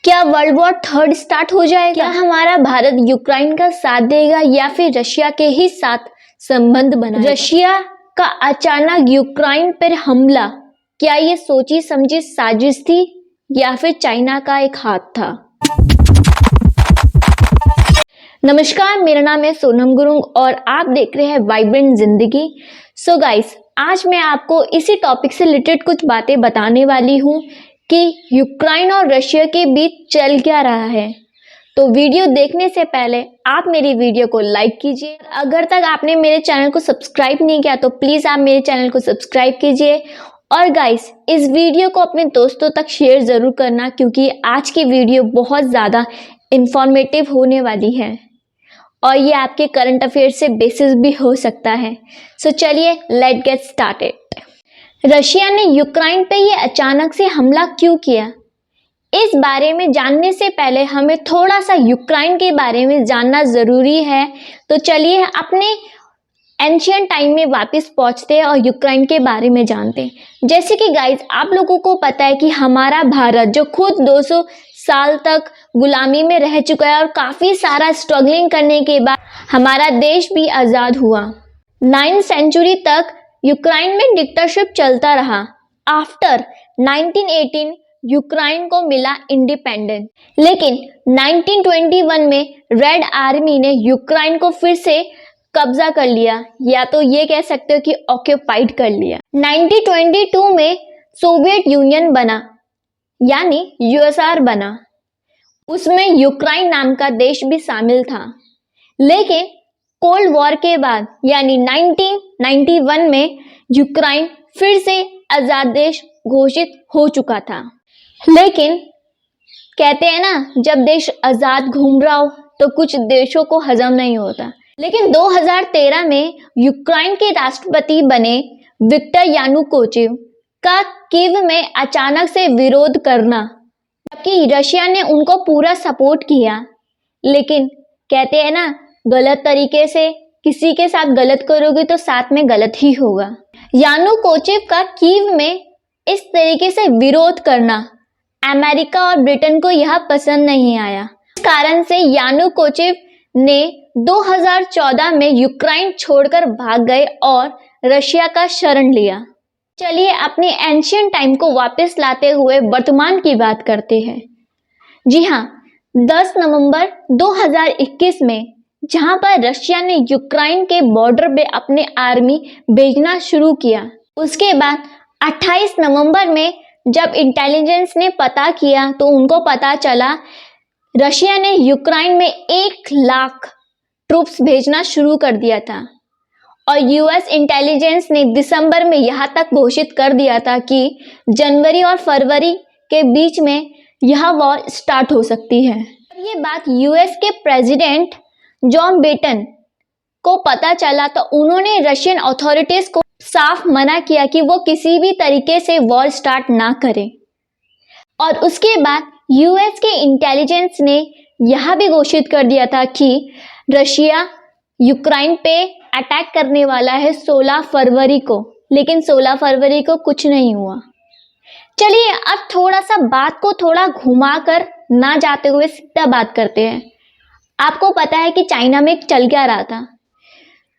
क्या world war third start हो जाएगा? क्या हमारा भारत यूक्रेन का साथ देगा या फिर रशिया के ही साथ संबंध बनाएगा? रशिया का अचानक यूक्रेन पर हमला, क्या ये सोची समझी साजिश थी या फिर चाइना का एक हाथ था? नमस्कार, मेरा नाम है सोनम गुरुंग और आप देख रहे हैं वाइब्रेंट जिंदगी। सो गाइस, आज मैं आपको इसी टॉपिक से रिलेटेड कुछ बातें बताने वाली हूँ कि यूक्रेन और रशिया के बीच चल क्या रहा है। तो वीडियो देखने से पहले आप मेरी वीडियो को लाइक कीजिए। अगर तक आपने मेरे चैनल को सब्सक्राइब नहीं किया तो प्लीज़ आप मेरे चैनल को सब्सक्राइब कीजिए। और गाइस, इस वीडियो को अपने दोस्तों तक शेयर ज़रूर करना क्योंकि आज की वीडियो बहुत ज़्यादा इंफॉर्मेटिव होने वाली है और ये आपके करंट अफेयर से बेसिस भी हो सकता है। सो चलिए लेट गेट स्टार्टेड। रशिया ने यूक्रेन पे ये अचानक से हमला क्यों किया, इस बारे में जानने से पहले हमें थोड़ा सा यूक्रेन के बारे में जानना ज़रूरी है। तो चलिए अपने एंशियंट टाइम में वापस पहुंचते हैं और यूक्रेन के बारे में जानते हैं। जैसे कि गाइज, आप लोगों को पता है कि हमारा भारत जो खुद 200 साल तक गुलामी में रह चुका है और काफ़ी सारा स्ट्रगलिंग करने के बाद हमारा देश भी आज़ाद हुआ। 9th सेंचुरी तक यूक्रेन में डिक्टेटरशिप चलता रहा। आफ्टर 1918 यूक्रेन को मिला इंडिपेंडेंस, लेकिन 1921 में रेड आर्मी ने यूक्रेन को फिर से कब्जा कर लिया, या तो ये कह सकते हो कि ऑक्यूपाइड कर लिया। 1922 में सोवियत यूनियन बना, यानी यूएसआर बना। उसमें यूक्रेन नाम का देश भी शामिल था, लेकिन कोल्ड वॉर के बाद यानी 1991 में यूक्रेन फिर से आज़ाद देश घोषित हो चुका था। लेकिन कहते हैं ना, जब देश आज़ाद घूम रहा हो तो कुछ देशों को हजम नहीं होता। लेकिन 2013 में यूक्रेन के राष्ट्रपति बने विक्टर यानुकोचिव का कीव में अचानक से विरोध करना, जबकि रशिया ने उनको पूरा सपोर्ट किया। लेकिन कहते हैं ना, गलत तरीके से किसी के साथ गलत करोगे तो साथ में गलत ही होगा। यानुकोचिव का कीव में इस तरीके से विरोध करना अमेरिका और ब्रिटेन को यह पसंद नहीं आया। इस कारण से यानुकोचिव ने 2014 में यूक्रेन छोड़कर भाग गए और रशिया का शरण लिया। चलिए अपने एंशियंट टाइम को वापस लाते हुए वर्तमान की बात करते हैं। जी हाँ, 10 नवंबर 2021 में जहां पर रशिया ने यूक्रेन के बॉर्डर पे अपने आर्मी भेजना शुरू किया, उसके बाद 28 नवंबर में जब इंटेलिजेंस ने पता किया तो उनको पता चला रशिया ने यूक्रेन में 1 लाख ट्रूप्स भेजना शुरू कर दिया था। और यूएस इंटेलिजेंस ने दिसंबर में यहाँ तक घोषित कर दिया था कि जनवरी और फरवरी के बीच में यह वॉर स्टार्ट हो सकती है। ये बात यूएस के प्रेसिडेंट जॉन बाइडेन को पता चला तो उन्होंने रशियन अथॉरिटीज को साफ मना किया कि वो किसी भी तरीके से वॉर स्टार्ट ना करें। और उसके बाद यूएस के इंटेलिजेंस ने यह भी घोषित कर दिया था कि रशिया यूक्रेन पे अटैक करने वाला है 16 फरवरी को, लेकिन 16 फरवरी को कुछ नहीं हुआ। चलिए अब थोड़ा सा बात को थोड़ा घुमा कर ना जाते हुए सीधा बात करते हैं। आपको पता है कि चाइना में चल क्या रहा था।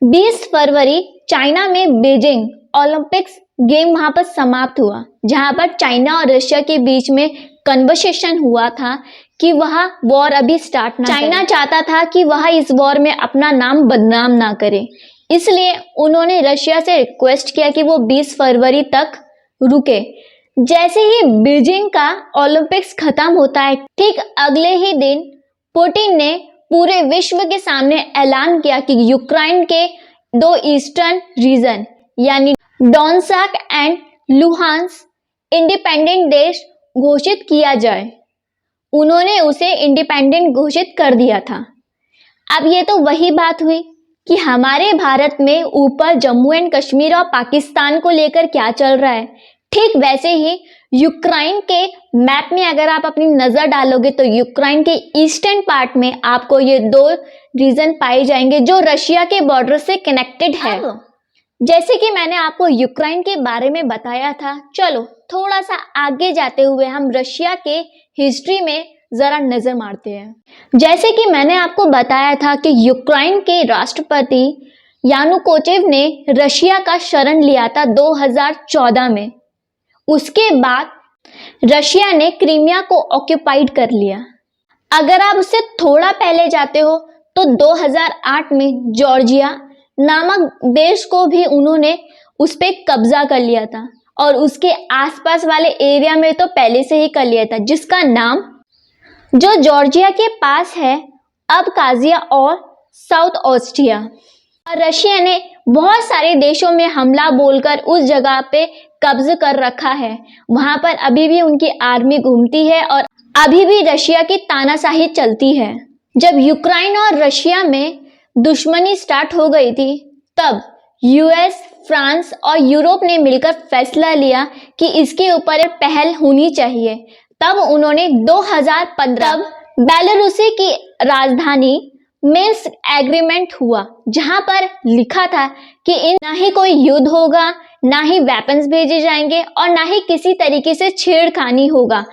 20 फरवरी चाइना में बीजिंग ओलंपिक्स गेम वहां पर समाप्त हुआ, जहां पर चाइना और रशिया के बीच में कन्वर्सेशन हुआ था कि वह वॉर अभी स्टार्ट ना करे। चाइना चाहता था कि वह इस वॉर में अपना नाम बदनाम ना करे, इसलिए उन्होंने रशिया से रिक्वेस्ट किया कि वो 20 फरवरी तक रुके। जैसे ही बीजिंग का ओलंपिक्स खत्म होता है, ठीक अगले ही दिन पुतिन ने पूरे विश्व के सामने ऐलान किया कि यूक्रेन के 2 ईस्टर्न रीजन यानी डोनेत्स्क एंड लुहांस्क इंडिपेंडेंट देश घोषित किया जाए। उन्होंने उसे इंडिपेंडेंट घोषित कर दिया था। अब ये तो वही बात हुई कि हमारे भारत में ऊपर जम्मू एंड कश्मीर और पाकिस्तान को लेकर क्या चल रहा है, ठीक वैसे ही यूक्रेन के मैप में अगर आप अपनी नज़र डालोगे तो यूक्रेन के ईस्टर्न पार्ट में आपको ये 2 रीजन पाए जाएंगे जो रशिया के बॉर्डर से कनेक्टेड है। जैसे कि मैंने आपको यूक्रेन के बारे में बताया था, चलो थोड़ा सा आगे जाते हुए हम रशिया के हिस्ट्री में जरा नजर मारते हैं। जैसे कि मैंने आपको बताया था कि यूक्रेन के राष्ट्रपति यानुकोचिव ने रशिया का शरण लिया था 2014 में। उसके बाद रशिया ने क्रीमिया को ऑक्यूपाइड कर लिया। अगर आप उससे थोड़ा पहले जाते हो तो 2008 में जॉर्जिया नामक देश को भी उन्होंने उस पर कब्जा कर लिया था और उसके आसपास वाले एरिया में तो पहले से ही कर लिया था, जिसका नाम जो जॉर्जिया के पास है अबकाजिया और साउथ ऑस्ट्रिया। और रशिया ने बहुत सारे देशों में हमला बोलकर उस जगह पे कब्ज कर रखा है। वहां पर अभी भी उनकी आर्मी घूमती है और अभी भी रशिया की तानाशाही चलती है। जब यूक्रेन और रशिया में दुश्मनी स्टार्ट हो गई थी तब यूएस, फ्रांस और यूरोप ने मिलकर फैसला लिया कि इसके ऊपर एक पहल होनी चाहिए। तब उन्होंने 2015 बेलारूसी की राजधानी मिन्स्क एग्रीमेंट हुआ, जहां पर लिखा था कि ना ही कोई युद्ध होगा, ना ही वेपन्स भेजे जाएंगे और ना ही किसी तरीके से छेड़खानी होगा।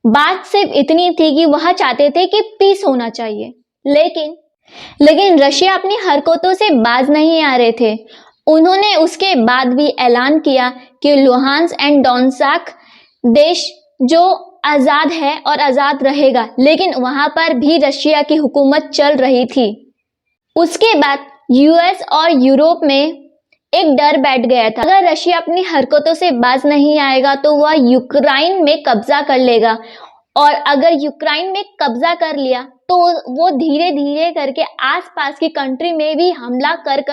बात सिर्फ इतनी थी कि वह चाहते थे कि पीस होना चाहिए। लेकिन रशिया अपनी हरकतों से बाज नहीं आ रहे थे। उन्होंने उसके बाद भी ऐलान किया कि लुहांस्क एंड डोनेत्स्क देश जो आज़ाद है और आज़ाद रहेगा, लेकिन वहां पर भी रशिया की हुकूमत चल रही थी। उसके बाद यूएस और यूरोप में एक डर बैठ गया था, अगर रशिया अपनी हरकतों से बाज नहीं आएगा तो वह यूक्रेन में कब्जा कर लेगा, और अगर यूक्रेन में कब्जा कर लिया तो वो धीरे धीरे करके आसपास की कंट्री में भी हमला कर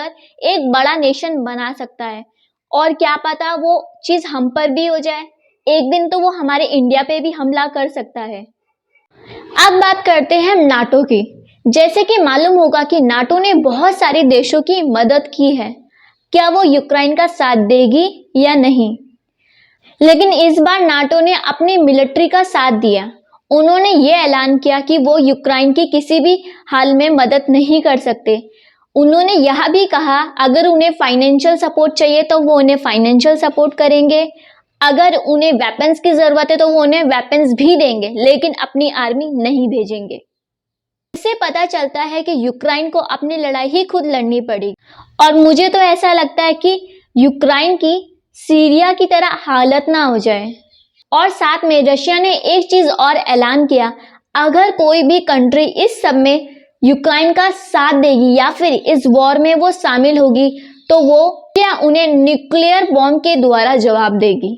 एक बड़ा नेशन बना सकता है। और क्या पता वो चीज हम पर भी हो जाए, एक दिन तो वो हमारे इंडिया पे भी हमला कर सकता है। अब बात करते हैं नाटो की। जैसे कि मालूम होगा कि नाटो ने बहुत सारे देशों की मदद की है। क्या वो यूक्रेन का साथ देगी या नहीं? लेकिन इस बार नाटो ने अपनी मिलिट्री का साथ दिया। उन्होंने ये ऐलान किया कि वो यूक्रेन की किसी भी हाल में मदद नहीं कर सकते। उन्होंने यह भी कहा अगर उन्हें फाइनेंशियल सपोर्ट चाहिए तो वो उन्हें फाइनेंशियल सपोर्ट करेंगे, अगर उन्हें वेपन्स की ज़रूरत है तो वो उन्हें वेपन्स भी देंगे, लेकिन अपनी आर्मी नहीं भेजेंगे। इससे पता चलता है कि यूक्रेन को अपनी लड़ाई ही खुद लड़नी पड़ेगी। और मुझे तो ऐसा लगता है कि यूक्रेन की सीरिया की तरह हालत ना हो जाए। और साथ में रशिया ने एक चीज़ और ऐलान किया, अगर कोई भी कंट्री इस सब में यूक्रेन का साथ देगी या फिर इस वॉर में वो शामिल होगी तो वो क्या उन्हें न्यूक्लियर बॉम्ब के द्वारा जवाब देगी।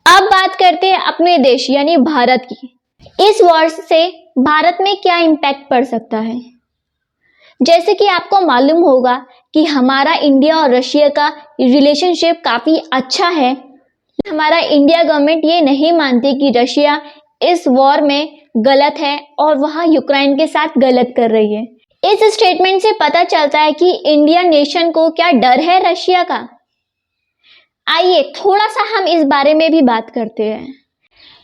अब बात करते हैं अपने देश यानी भारत की। इस वॉर से भारत में क्या इम्पैक्ट पड़ सकता है? जैसे कि आपको मालूम होगा कि हमारा इंडिया और रशिया का रिलेशनशिप काफ़ी अच्छा है। हमारा इंडिया गवर्नमेंट ये नहीं मानती कि रशिया इस वॉर में गलत है और वह यूक्रेन के साथ गलत कर रही है। इस स्टेटमेंट से पता चलता है कि इंडिया नेशन को क्या डर है रशिया का। आइए थोड़ा सा हम इस बारे में भी बात करते हैं।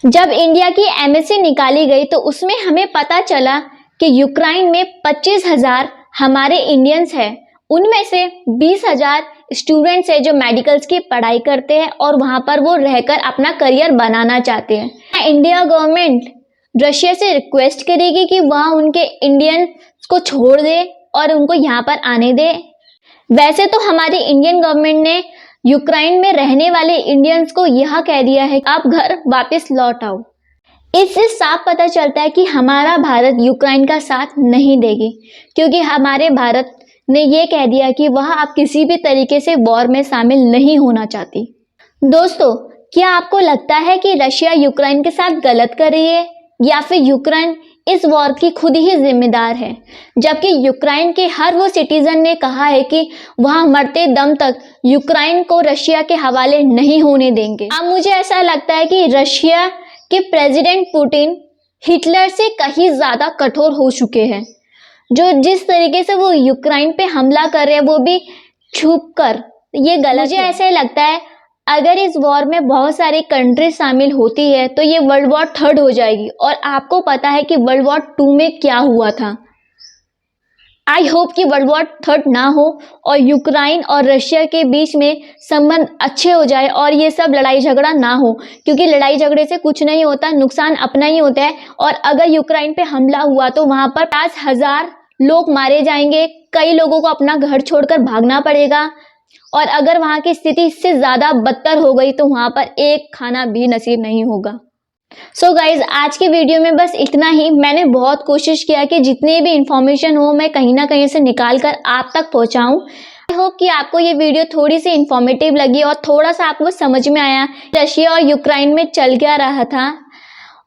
जब इंडिया की एमएससी निकाली गई तो उसमें हमें पता चला कि यूक्रेन में 25,000 हमारे इंडियंस हैं, उनमें से 20,000 स्टूडेंट्स हैं जो मेडिकल्स की पढ़ाई करते हैं और वहाँ पर वो रहकर अपना करियर बनाना चाहते हैं। इंडिया गवर्नमेंट रशिया से रिक्वेस्ट करेगी कि वह उनके इंडियंस को छोड़ दे और उनको यहाँ पर आने दे। वैसे तो हमारी इंडियन गवर्नमेंट ने यूक्रेन में रहने वाले इंडियंस को यह कह दिया है आप घर वापस लौट आओ। इससे साफ पता चलता है कि हमारा भारत यूक्रेन का साथ नहीं देगी, क्योंकि हमारे भारत ने ये कह दिया कि वह आप किसी भी तरीके से वॉर में शामिल नहीं होना चाहती। दोस्तों, क्या आपको लगता है कि रशिया यूक्रेन के साथ गलत कर रही है या फिर यूक्रेन इस वॉर की खुद ही जिम्मेदार है, जबकि यूक्रेन के हर वो सिटीजन ने कहा है कि वह मरते दम तक यूक्रेन को रशिया के हवाले नहीं होने देंगे। अब मुझे ऐसा लगता है कि रशिया के प्रेसिडेंट पुतिन हिटलर से कहीं ज़्यादा कठोर हो चुके हैं। जो जिस तरीके से वो यूक्रेन पे हमला कर रहे हैं वो भी छुप कर, ये गलत। मुझे ऐसे लगता है अगर इस वॉर में बहुत सारी कंट्री शामिल होती है तो ये वर्ल्ड वॉर 3 हो जाएगी। और आपको पता है कि वर्ल्ड वॉर 2 में क्या हुआ था। आई होप कि वर्ल्ड वॉर थर्ड ना हो और यूक्रेन और रशिया के बीच में संबंध अच्छे हो जाए और ये सब लड़ाई झगड़ा ना हो, क्योंकि लड़ाई झगड़े से कुछ नहीं होता, नुकसान अपना ही होता है। और अगर यूक्रेन पे हमला हुआ तो वहां पर 50,000 लोग मारे जाएंगे, कई लोगों को अपना घर छोड़कर भागना पड़ेगा और अगर वहां की स्थिति इससे ज्यादा बदतर हो गई तो वहां पर एक खाना भी नसीब नहीं होगा। सो गाइज, आज की वीडियो में बस इतना ही। मैंने बहुत कोशिश किया कि जितनी भी इंफॉर्मेशन हो मैं कहीं ना कहीं से निकाल कर आप तक पहुंचाऊं। आई होप कि आपको ये वीडियो थोड़ी सी इंफॉर्मेटिव लगी और थोड़ा सा आपको समझ में आया रशिया और यूक्रेन में चल क्या रहा था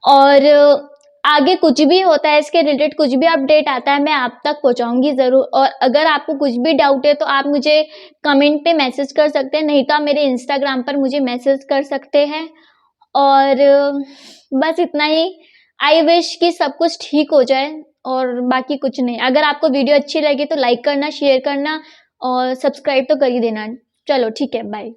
और आगे कुछ भी होता है इसके रिलेटेड, कुछ भी अपडेट आता है मैं आप तक पहुंचाऊंगी ज़रूर। और अगर आपको कुछ भी डाउट है तो आप मुझे कमेंट पे मैसेज कर सकते हैं, नहीं तो आप मेरे इंस्टाग्राम पर मुझे मैसेज कर सकते हैं। और बस इतना ही। आई विश कि सब कुछ ठीक हो जाए और बाकी कुछ नहीं। अगर आपको वीडियो अच्छी लगी तो लाइक करना, शेयर करना और सब्सक्राइब तो कर ही देना। चलो ठीक है, बाय।